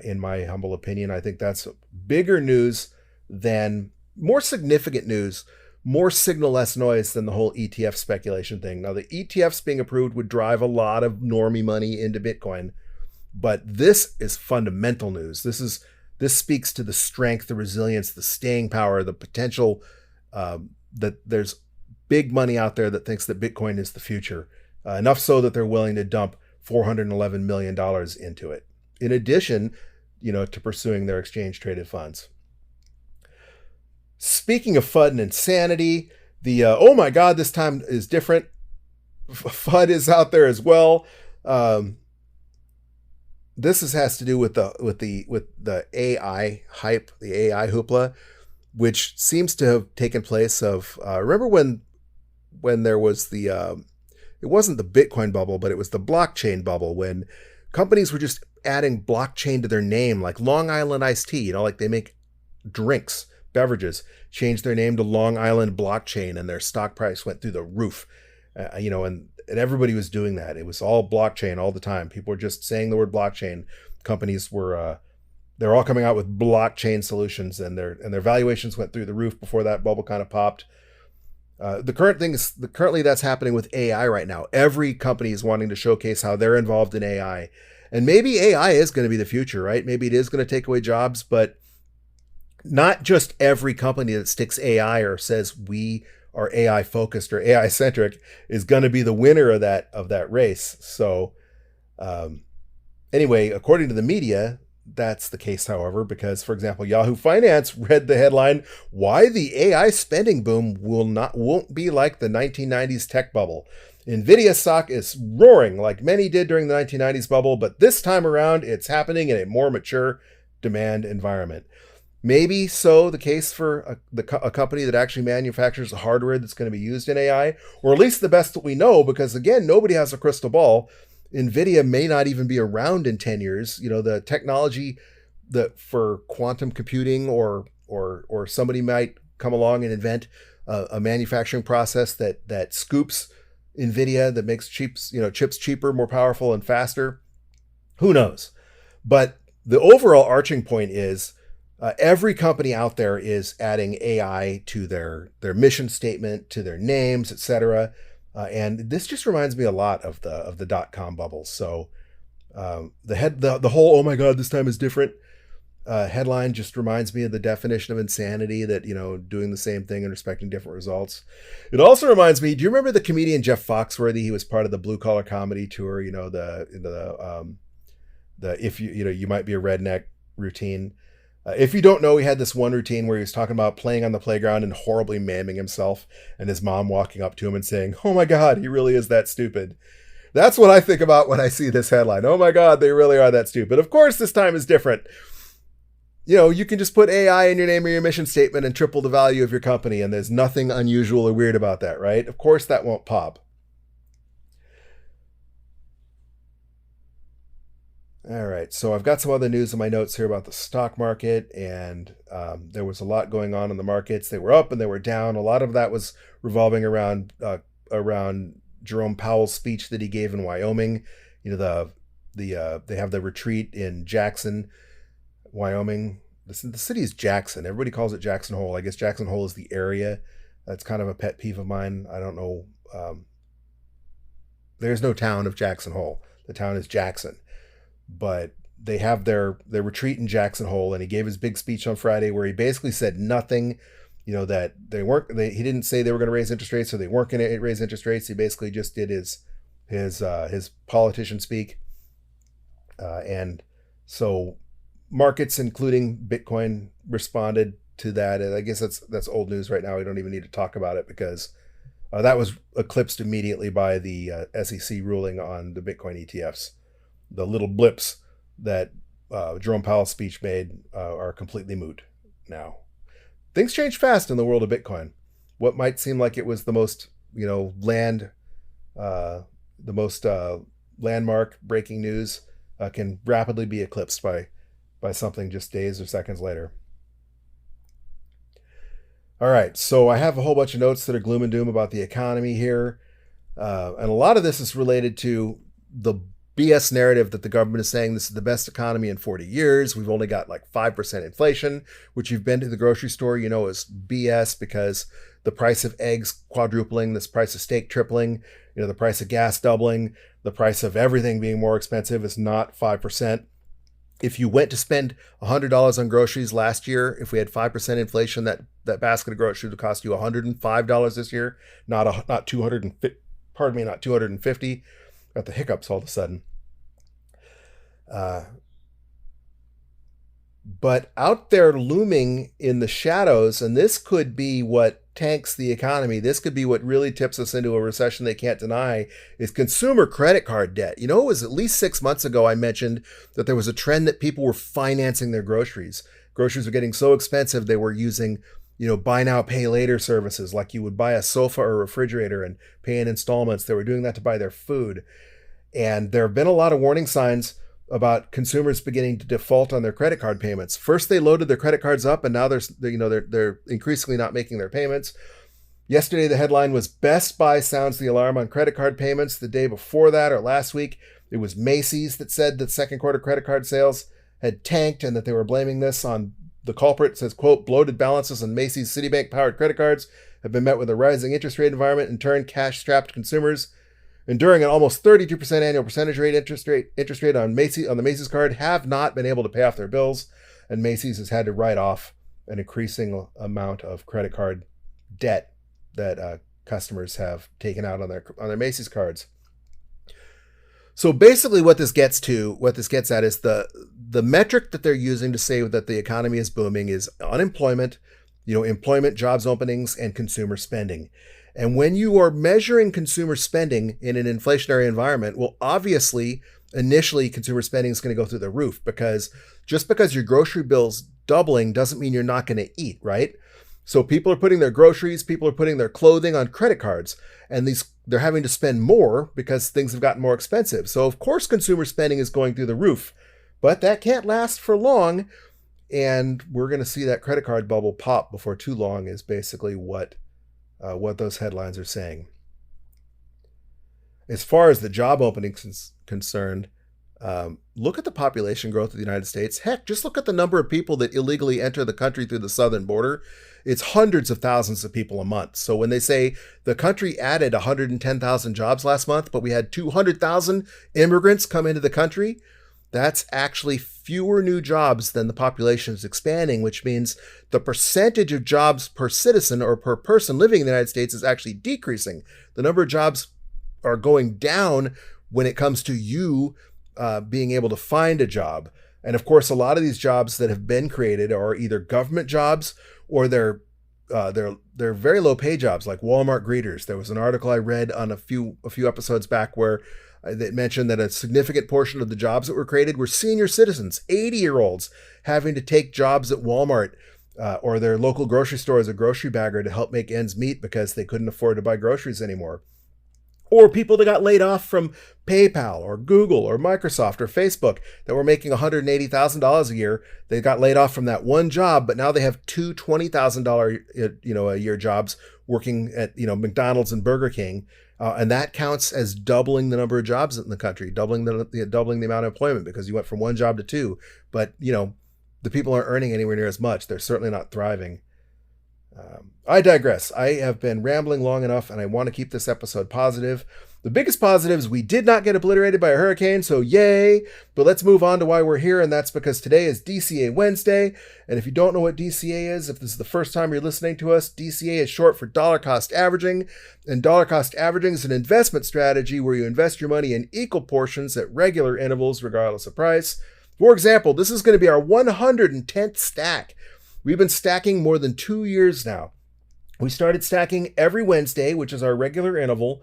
in my humble opinion. I think that's bigger news than, more significant news, more signal, less noise than the whole ETF speculation thing. Now, the ETFs being approved would drive a lot of normie money into Bitcoin, but this is fundamental news. This speaks to the strength, the resilience, the staying power, the potential, that there's big money out there that thinks that Bitcoin is the future, enough so that they're willing to dump $411 million into it, in addition, to pursuing their exchange-traded funds. Speaking of FUD and insanity, the oh my God, this time is different FUD is out there as well. This has to do with the AI hype, the AI hoopla, which seems to have taken place of remember when there was the it wasn't the Bitcoin bubble, but it was the blockchain bubble, when companies were just adding blockchain to their name, like Long Island iced tea, like they make drinks, beverages, changed their name to Long Island Blockchain, and their stock price went through the roof. And everybody was doing that. It was all blockchain all the time. People were just saying the word blockchain. Companies were they're all coming out with blockchain solutions, and their valuations went through the roof before that bubble kind of popped. Currently that's happening with AI right now. Every company is wanting to showcase how they're involved in AI, and maybe AI is going to be the future, right? Maybe it is going to take away jobs, but not just every company that sticks AI or says we are AI focused or AI centric is going to be the winner of that race. So anyway, according to the media, that's the case, however, because, for example, Yahoo Finance read the headline, "Why the AI spending boom won't be like the 1990s tech bubble. Nvidia stock is roaring like many did during the 1990s bubble, but this time around it's happening in a more mature demand environment." Maybe so the case for a company that actually manufactures the hardware that's going to be used in AI, or at least the best that we know, because again, nobody has a crystal ball. NVIDIA may not even be around in 10 years. The technology that for quantum computing or somebody might come along and invent a manufacturing process that scoops NVIDIA, that makes chips cheaper, more powerful, and faster. Who knows? But the overall arching point is every company out there is adding AI to their mission statement, to their names, etc. And this just reminds me a lot of the .com bubble. So the whole, oh my God, this time is different headline just reminds me of the definition of insanity, that, doing the same thing and expecting different results. It also reminds me, do you remember the comedian Jeff Foxworthy? He was part of the Blue Collar Comedy Tour, the if you might be a redneck routine. If you don't know, he had this one routine where he was talking about playing on the playground and horribly maiming himself, and his mom walking up to him and saying, "Oh my God, he really is that stupid." That's what I think about when I see this headline. Oh my God, they really are that stupid. Of course, this time is different. You can just put AI in your name or your mission statement and triple the value of your company, and there's nothing unusual or weird about that, right? Of course, that won't pop. All right, so I've got some other news in my notes here about the stock market, and there was a lot going on in the markets. They were up and they were down. A lot of that was revolving around Jerome Powell's speech that he gave in Wyoming. They have the retreat in Jackson, Wyoming. The city is Jackson. Everybody calls it Jackson Hole. I guess Jackson Hole is the area. That's kind of a pet peeve of mine. I don't know. There's no town of Jackson Hole. The town is Jackson. But they have their retreat in Jackson Hole, and he gave his big speech on Friday where he basically said nothing, that he didn't say they were going to raise interest rates, so they weren't going to raise interest rates. He basically just did his politician speak. And so markets, including Bitcoin, responded to that. And I guess that's old news right now. We don't even need to talk about it because that was eclipsed immediately by the SEC ruling on the Bitcoin ETFs. The little blips that Jerome Powell's speech made are completely moot now. Things change fast in the world of Bitcoin. What might seem like it was the most, landmark breaking news can rapidly be eclipsed by something just days or seconds later. All right, so I have a whole bunch of notes that are gloom and doom about the economy here. And a lot of this is related to the BS narrative that the government is saying this is the best economy in 40 years. We've only got like 5% inflation, which you've been to the grocery store, is BS, because the price of eggs quadrupling, this price of steak tripling, the price of gas doubling, the price of everything being more expensive is not 5%. If you went to spend $100 on groceries last year, if we had 5% inflation, that basket of groceries would cost you $105 this year, not 250. Got the hiccups all of a sudden. But out there looming in the shadows, and this could be what tanks the economy, this could be what really tips us into a recession they can't deny, is consumer credit card debt. It was at least 6 months ago I mentioned that there was a trend that people were financing their groceries. Groceries were getting so expensive they were using buy now, pay later services, like you would buy a sofa or a refrigerator and pay in installments. They were doing that to buy their food. And there have been a lot of warning signs about consumers beginning to default on their credit card payments. First, they loaded their credit cards up, and now they're increasingly not making their payments. Yesterday, the headline was Best Buy sounds the alarm on credit card payments. The day before that, or last week, it was Macy's that said that second quarter credit card sales had tanked and that they were blaming this on the culprit. It says, quote, bloated balances on Macy's Citibank-powered credit cards have been met with a rising interest rate environment. In turn, cash-strapped consumers enduring an almost 32% annual percentage rate interest rate on the Macy's card have not been able to pay off their bills, and Macy's has had to write off an increasing amount of credit card debt that customers have taken out on their Macy's cards. So basically, what this gets at is the metric that they're using to say that the economy is booming is unemployment, employment, jobs openings, and consumer spending. And when you are measuring consumer spending in an inflationary environment, well, obviously, initially, consumer spending is going to go through the roof, because just because your grocery bills doubling doesn't mean you're not going to eat, right? So people are putting their groceries, people are putting their clothing on credit cards, and they're having to spend more because things have gotten more expensive. So of course consumer spending is going through the roof, but that can't last for long, and we're going to see that credit card bubble pop before too long is basically what those headlines are saying. As far as the job openings is concerned, look at the population growth of the United States. Heck, just look at the number of people that illegally enter the country through the southern border. It's hundreds of thousands of people a month. So when they say the country added 110,000 jobs last month, but we had 200,000 immigrants come into the country, that's actually fewer new jobs than the population is expanding, which means the percentage of jobs per citizen or per person living in the United States is actually decreasing. The number of jobs are going down when it comes to you being able to find a job. And of course, a lot of these jobs that have been created are either government jobs or they're very low pay jobs like Walmart greeters. There was an article I read on a few episodes back where that mentioned that a significant portion of the jobs that were created were senior citizens, 80-year-olds having to take jobs at Walmart or their local grocery store as a grocery bagger to help make ends meet because they couldn't afford to buy groceries anymore. Or people that got laid off from PayPal or Google or Microsoft or Facebook that were making $180,000 a year. They got laid off from that one job, but now they have two $20,000 a year jobs working at McDonald's and Burger King, and that counts as doubling the number of jobs in the country, doubling the amount of employment because you went from one job to two. But the people aren't earning anywhere near as much. They're certainly not thriving. I digress. I have been rambling long enough, and I want to keep this episode positive. The biggest positive is we did not get obliterated by a hurricane, so yay! But let's move on to why we're here, and that's because today is DCA Wednesday. And if you don't know what DCA is, if this is the first time you're listening to us, DCA is short for dollar cost averaging. And dollar cost averaging is an investment strategy where you invest your money in equal portions at regular intervals, regardless of price. For example, this is going to be our 110th stack. We've been stacking more than 2 years now. We started stacking every Wednesday, which is our regular interval,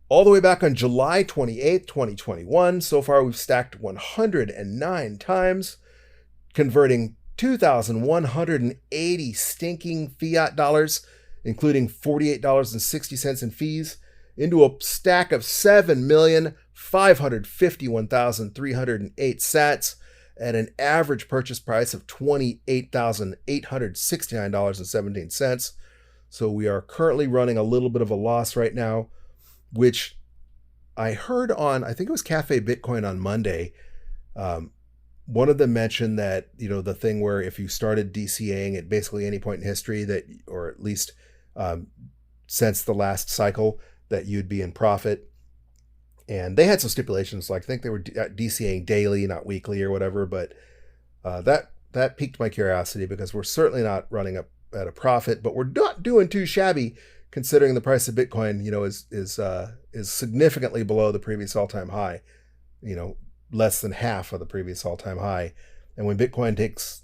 all the way back on July 28th, 2021. So far, we've stacked 109 times, converting 2,180 stinking fiat dollars, including $48.60 in fees, into a stack of 7,551,308 sats, at an average purchase price of $28,869.17. So we are currently running a little bit of a loss right now, which I heard on, I think it was Cafe Bitcoin on Monday. One of them mentioned that, the thing where if you started DCAing at basically any point in history that, or at least since the last cycle, that you'd be in profit. And they had some stipulations, like I think they were DCAing daily, not weekly or whatever. But that piqued my curiosity because we're certainly not running up at a profit, but we're not doing too shabby considering the price of Bitcoin, is significantly below the previous all-time high. Less than half of the previous all-time high. And when Bitcoin takes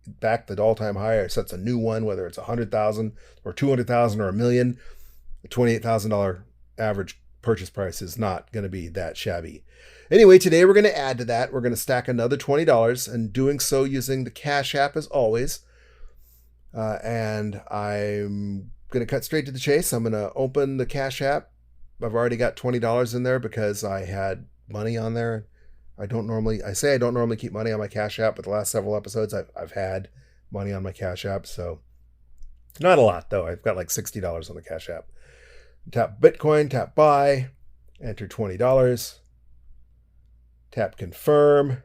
back the all-time high or sets a new one, whether it's 100,000 or 200,000 or $1 million, the $28,000 average purchase price is not going to be that shabby. Anyway, today we're going to add to that. We're going to stack another $20 and doing so using the Cash App as always. And I'm going to cut straight to the chase. I'm going to open the Cash App. I've already got $20 in there because I had money on there. I don't normally keep money on my Cash App, but the last several episodes I've had money on my Cash App. So not a lot though. I've got like $60 on the Cash App. Tap Bitcoin, tap buy, enter $20, tap confirm,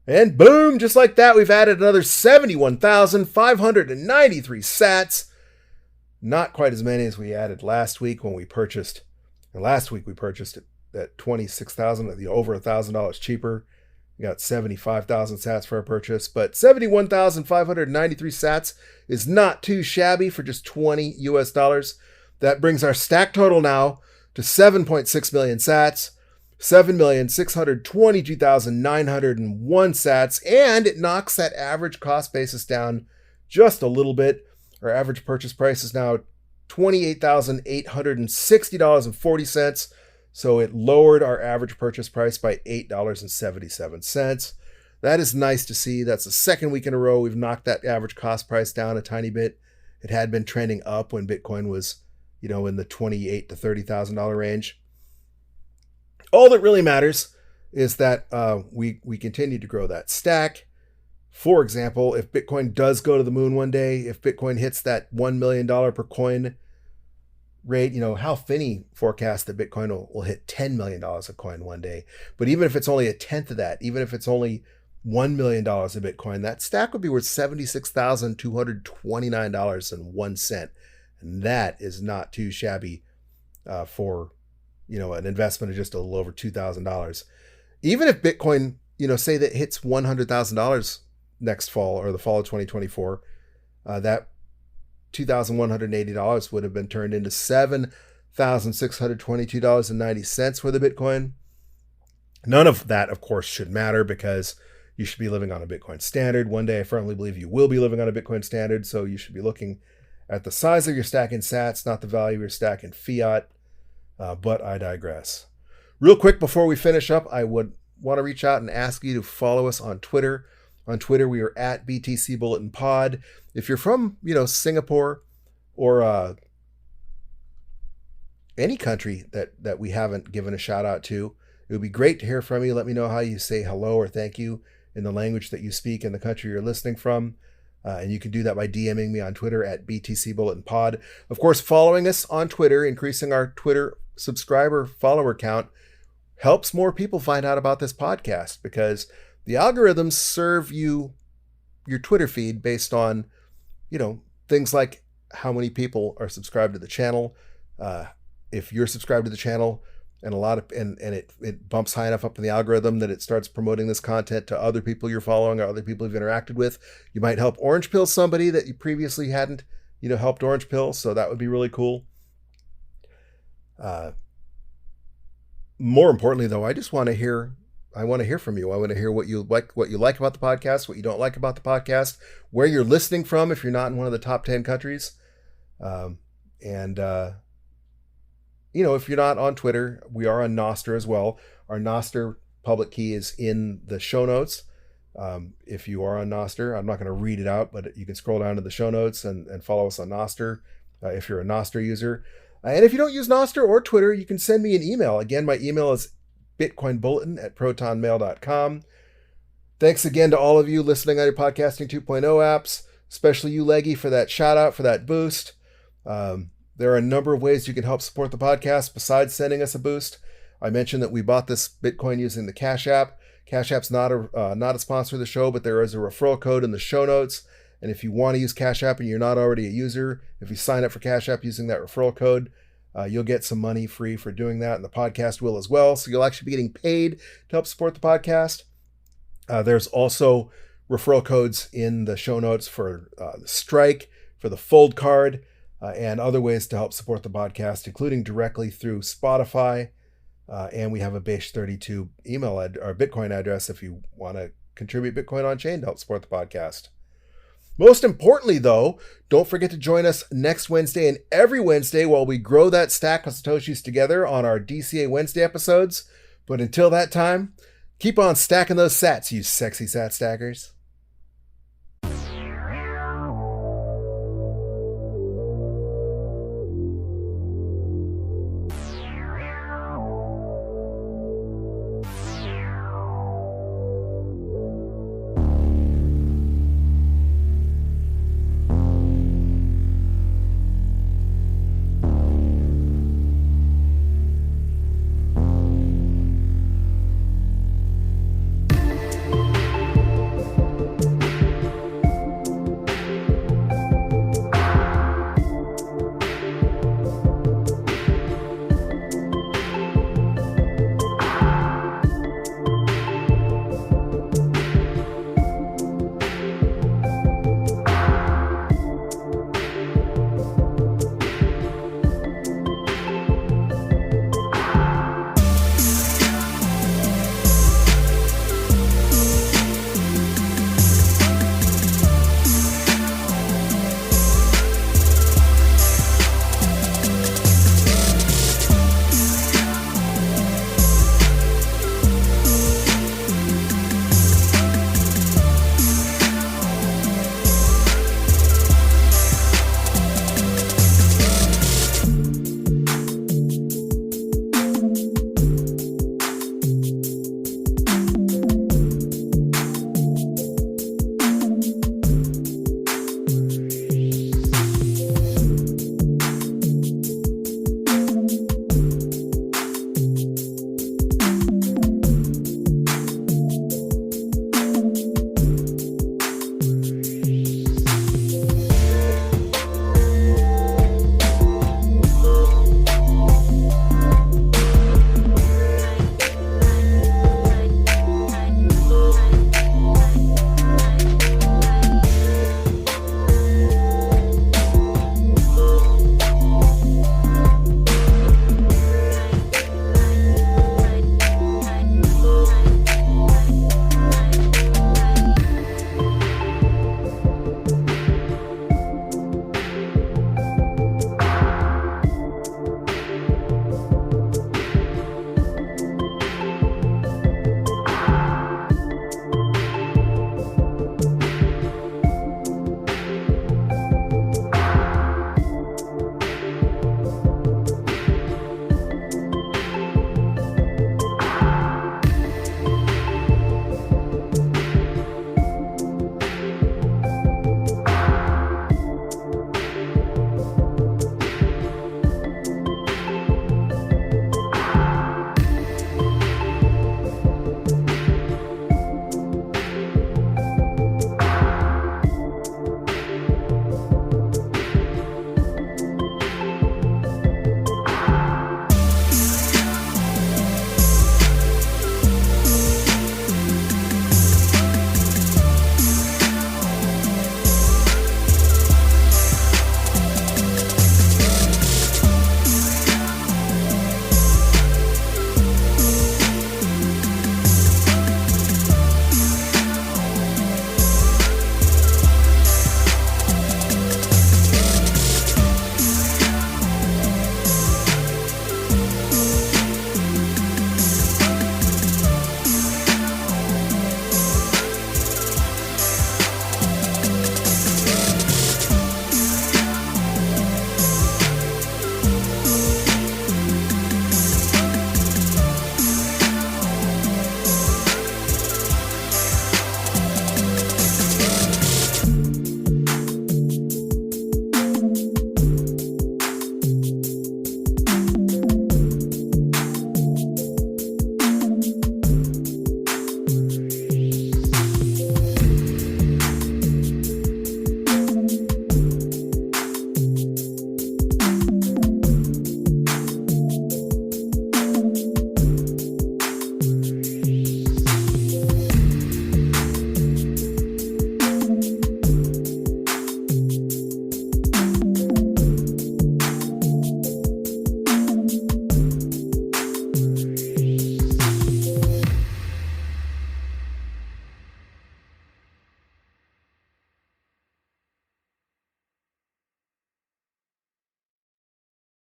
and boom, just like that, we've added another 71,593 sats. Not quite as many as we added last week when we purchased. And last week we purchased it at 26,000, over $1,000 cheaper. We got 75,000 sats for our purchase, but 71,593 sats is not too shabby for just $20 US. That brings our stack total now to 7.6 million sats, 7,622,901 sats, and it knocks that average cost basis down just a little bit. Our average purchase price is now $28,860.40, so it lowered our average purchase price by $8.77. that is nice to see. That's the second week in a row we've knocked that average cost price down a tiny bit. It had been trending up when Bitcoin was, in the $28,000 to $30,000 range. All that really matters is that we continue to grow that stack. For example, if Bitcoin does go to the moon one day, if Bitcoin hits that $1 million per coin rate, Hal Finney forecasts that Bitcoin will hit $10 million a coin one day. But even if it's only a tenth of that, even if it's only $1 million of Bitcoin, that stack would be worth $76,229.01. And that is not too shabby for, an investment of just a little over $2,000. Even if Bitcoin, say that hits $100,000 next fall or the fall of 2024, that $2,180 would have been turned into $7,622.90 for the Bitcoin. None of that, of course, should matter because you should be living on a Bitcoin standard. One day, I firmly believe you will be living on a Bitcoin standard. So you should be looking at the size of your stack in sats, not the value of your stack in fiat. But I digress. Real quick before we finish up, I would want to reach out and ask you to follow us on Twitter. On Twitter, we are at BTC Bulletin Pod. If you're from, Singapore or any country that we haven't given a shout out to, it would be great to hear from you. Let me know how you say hello or thank you in the language that you speak in the country you're listening from. And you can do that by DMing me on Twitter at BTC Bulletin Pod. Of course, following us on Twitter, increasing our Twitter subscriber follower count helps more people find out about this podcast because the algorithms serve you your Twitter feed based on, things like how many people are subscribed to the channel. If you're subscribed to the channel and it bumps high enough up in the algorithm that it starts promoting this content to other people you're following or other people you've interacted with, you might help orange pill somebody that you previously hadn't, helped orange pill. So that would be really cool. More importantly, though, I want to hear from you. I want to hear what you like about the podcast, what you don't like about the podcast, where you're listening from if you're not in one of the top 10 countries. If you're not on Twitter, we are on Nostr as well. Our Nostr public key is in the show notes. If you are on Nostr, I'm not going to read it out, but you can scroll down to the show notes and follow us on Nostr if you're a Nostr user. And if you don't use Nostr or Twitter, you can send me an email. Again, my email is bitcoinbulletin@protonmail.com. Thanks again to all of you listening on your Podcasting 2.0 apps, especially you, Leggy, for that shout out, for that boost. There are a number of ways you can help support the podcast besides sending us a boost. I mentioned that we bought this Bitcoin using the Cash App. Cash App's not a sponsor of the show, but there is a referral code in the show notes. And if you want to use Cash App and you're not already a user, if you sign up for Cash App using that referral code, you'll get some money free for doing that, and the podcast will as well. So you'll actually be getting paid to help support the podcast. There's also referral codes in the show notes for the Strike, for the Fold card, and other ways to help support the podcast, including directly through Spotify. And we have a Base32 email or Bitcoin address if you want to contribute Bitcoin on chain to help support the podcast. Most importantly, though, don't forget to join us next Wednesday and every Wednesday while we grow that stack of Satoshis together on our DCA Wednesday episodes. But until that time, keep on stacking those sats, you sexy sat stackers.